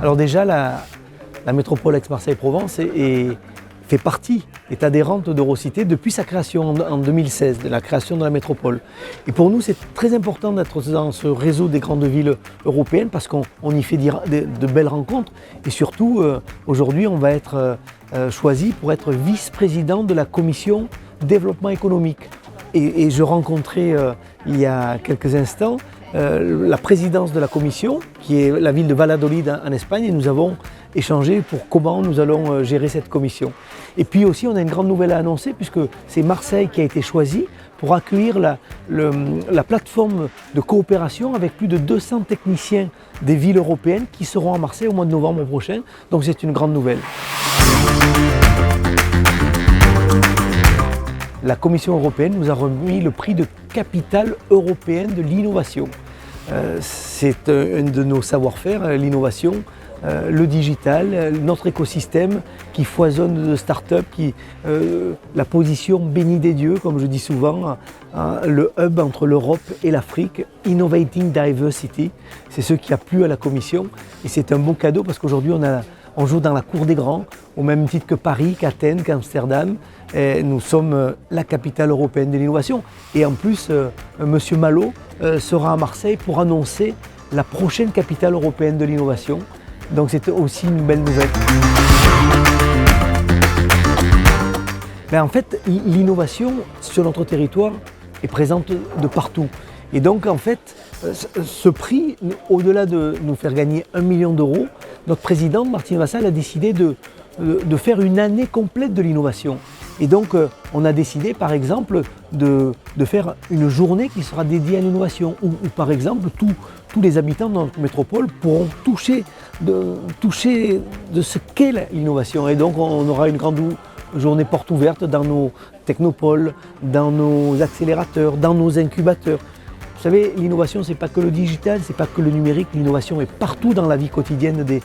Alors déjà, la métropole Aix-Marseille-Provence fait partie, est adhérente d'Eurocité depuis sa création en 2016, de la création de la métropole. Et pour nous, c'est très important d'être dans ce réseau des grandes villes européennes parce qu'on y fait de belles rencontres. Et surtout, aujourd'hui, on va être choisi pour être vice-président de la commission développement économique. Et je rencontrais il y a quelques instants la présidence de la commission, qui est la ville de Valladolid en Espagne, et nous avons échangé pour comment nous allons gérer cette commission. Et puis aussi, on a une grande nouvelle à annoncer, puisque c'est Marseille qui a été choisi pour accueillir la plateforme de coopération avec plus de 200 techniciens des villes européennes qui seront à Marseille au mois de novembre prochain. Donc c'est une grande nouvelle. La Commission européenne nous a remis le prix de capitale européenne de l'innovation. C'est un de nos savoir-faire, l'innovation, le digital, notre écosystème qui foisonne de start-up, la position bénie des dieux, comme je dis souvent, le hub entre l'Europe et l'Afrique, Innovating Diversity, c'est ce qui a plu à la Commission et c'est un bon cadeau parce qu'aujourd'hui on joue dans la cour des grands, au même titre que Paris, qu'Athènes, qu'Amsterdam. Nous sommes la capitale européenne de l'innovation. Et en plus, M. Malo sera à Marseille pour annoncer la prochaine capitale européenne de l'innovation. Donc c'est aussi une belle nouvelle. Mais en fait, l'innovation sur notre territoire est présente de partout. Et donc en fait, ce prix, au-delà de nous faire gagner 1 million d'euros, notre président, Martine Vassal, a décidé de faire une année complète de l'innovation. Et donc on a décidé par exemple de faire une journée qui sera dédiée à l'innovation, où par exemple tous les habitants de notre métropole pourront toucher de ce qu'est l'innovation. Et donc on aura une grande journée porte ouverte dans nos technopoles, dans nos accélérateurs, dans nos incubateurs. Vous savez, l'innovation, ce n'est pas que le digital, ce n'est pas que le numérique, l'innovation est partout dans la vie quotidienne des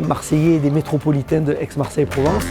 Marseillais et des métropolitains de Aix-Marseille-Provence.